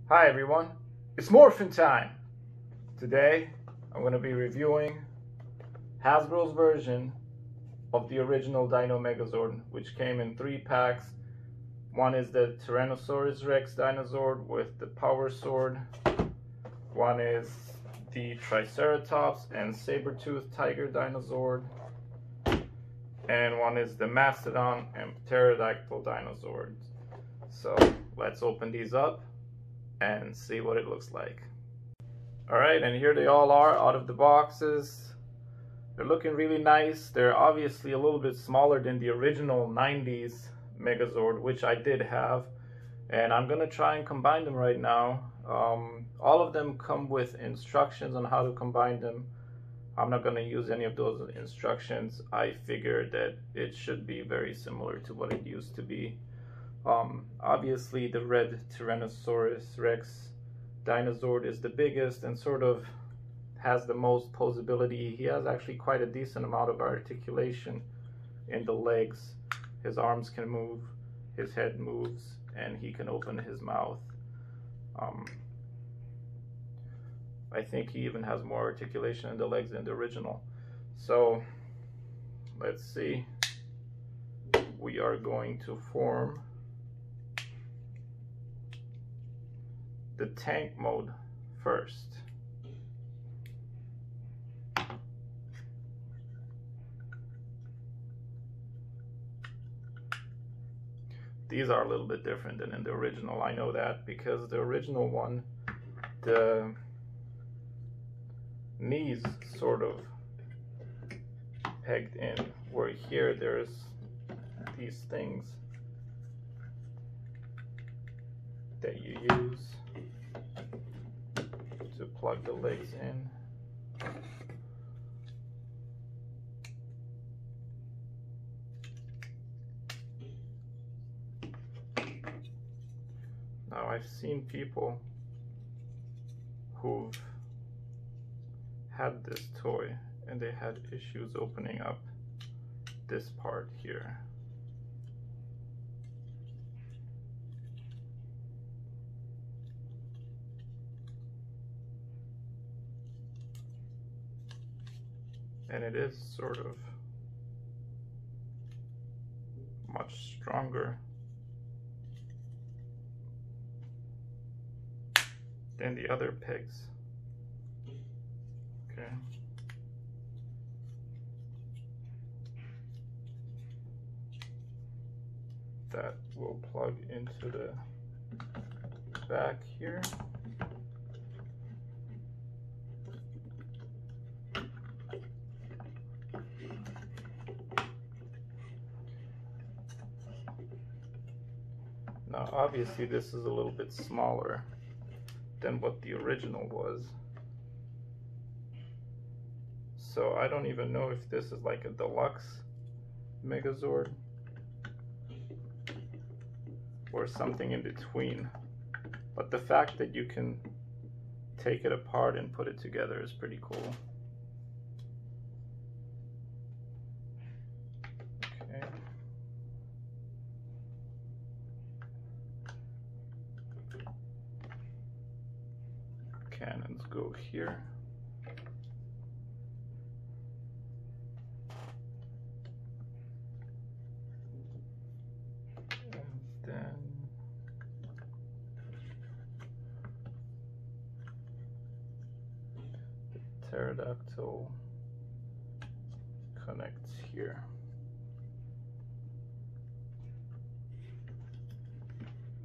Hi everyone, it's Morphin time! Today I'm going to be reviewing Hasbro's version of the original Dino Megazord, which came in 3 packs. One is the Tyrannosaurus Rex Dinozord with the Power Sword. One is the Triceratops and Sabertooth Tiger Zord. And one is the Mastodon and Pteradactyl Dinozord. So let's open these up and see what it looks like. Alright, and here they all are out of the boxes. They're looking really nice. They're obviously a little bit smaller than the original 90s Megazord, which I did have. And I'm gonna try and combine them right now. All of them come with instructions on how to combine them. I'm not gonna use any of those instructions. I figured that it should be very similar to what it used to be. Obviously the red Tyrannosaurus Rex Dinozord is the biggest and sort of has the most posability. He has actually quite a decent amount of articulation in the legs. His arms can move, his head moves, and he can open his mouth. I think he even has more articulation in the legs than the original. So let's see. We are going to form the tank mode first. These are a little bit different than in the original. I know that because the original one, the knees sort of pegged in, where here there's these things that you use to plug the legs in. Now I've seen people who've had this toy and they had issues opening up this part here. And it is sort of much stronger than the other pegs. Okay. That will plug into the back here. Now obviously this is a little bit smaller than what the original was. So I don't even know if this is like a deluxe Megazord or something in between. But the fact that you can take it apart and put it together is pretty cool. Okay. Cannons go here. And then the pterodactyl connects here.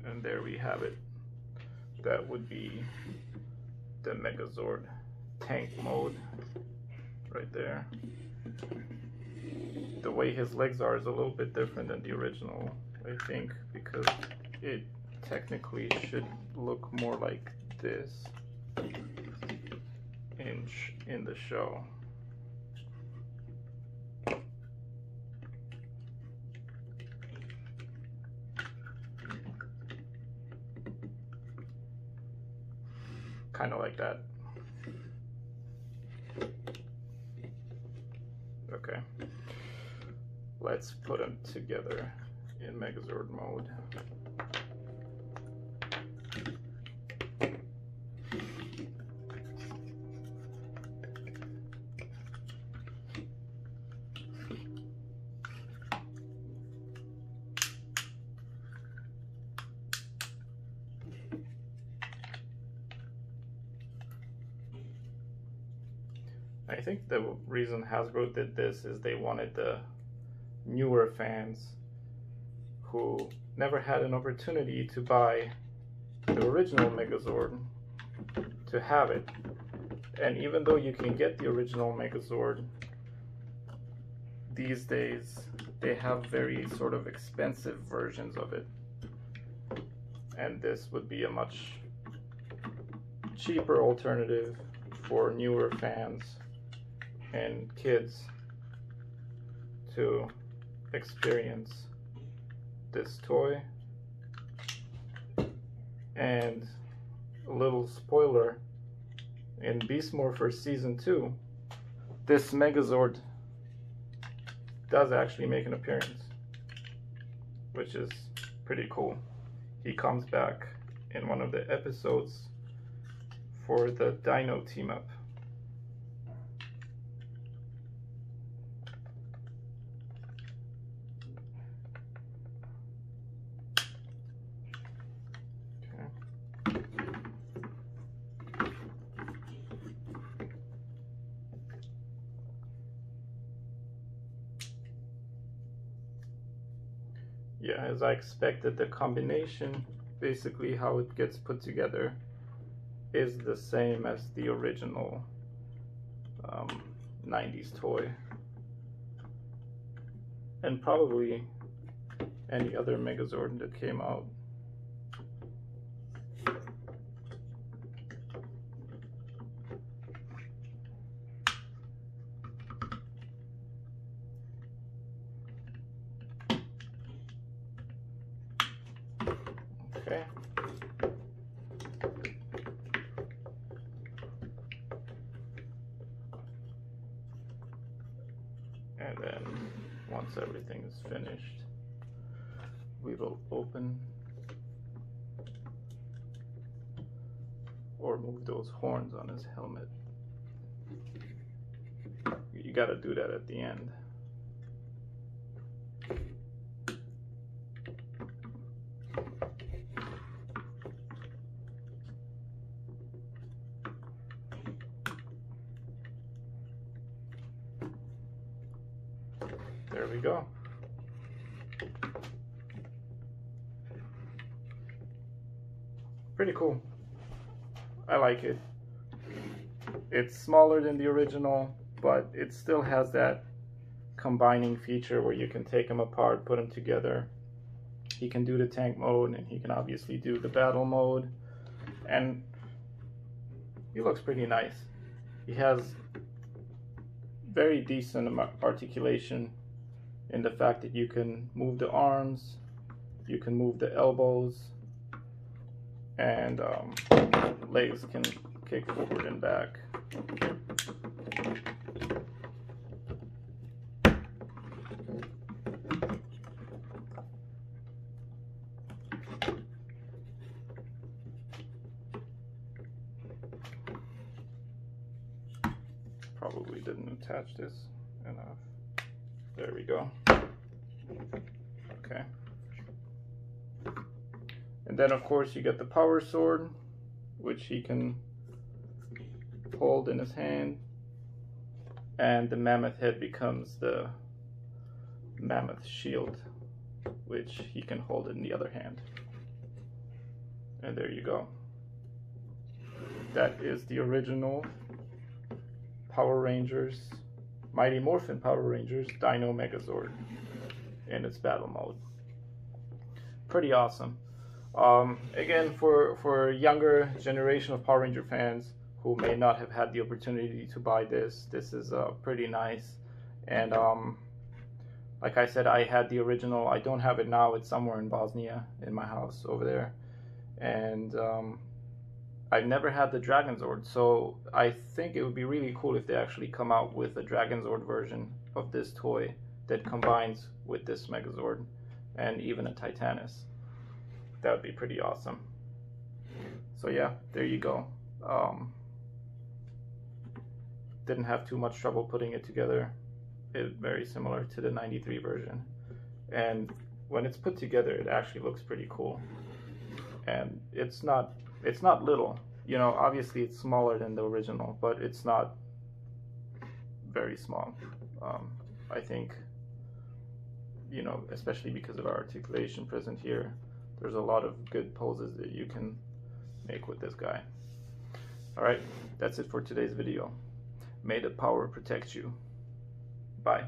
And there we have it. That would be the Megazord tank mode right there. The way his legs are is a little bit different than the original, I think, because it technically should look more like this in the show. Kind of like that. Okay. Let's put them together in Megazord mode. I think the reason Hasbro did this is they wanted the newer fans who never had an opportunity to buy the original Megazord to have it. And even though you can get the original Megazord, these days they have very sort of expensive versions of it. And this would be a much cheaper alternative for newer fans and kids to experience this toy. And a little spoiler, in Beast Morphers Season 2, this Megazord does actually make an appearance, which is pretty cool. He comes back in one of the episodes for the Dino team up. Yeah, as I expected, the combination, basically how it gets put together, is the same as the original 90s toy. And probably any other Megazord that came out. Okay. And then once everything is finished, we will open or move those horns on his helmet. You gotta do that at the end. There we go. Pretty cool. I like it. It's smaller than the original, but it still has that combining feature where you can take them apart, put them together. He can do the tank mode, and he can obviously do the battle mode. And he looks pretty nice. He has very decent articulation in the fact that you can move the arms, you can move the elbows, and legs can kick forward and back. Probably didn't attach this enough. There we go. Okay. And then of course you get the power sword, which he can hold in his hand, and the mammoth head becomes the mammoth shield, which he can hold in the other hand. And there you go. That is the original Power Rangers, Mighty Morphin Power Rangers Dino Megazord in its battle mode. Pretty awesome. Again, for a younger generation of Power Ranger fans who may not have had the opportunity to buy this, this is pretty nice. And like I said, I had the original. I don't have it now. It's somewhere in Bosnia in my house over there. And I've never had the Dragonzord, so I think it would be really cool if they actually come out with a Dragonzord version of this toy that combines with this Megazord and even a Titanus. That would be pretty awesome. So yeah, there you go. Didn't have too much trouble putting it together. It's very similar to the 93 version. And when it's put together, it actually looks pretty cool. And it's not little. You know, obviously it's smaller than the original, but it's not very small. I think, you know, especially because of our articulation present here, there's a lot of good poses that you can make with this guy. All right, that's it for today's video. May the power protect you. Bye.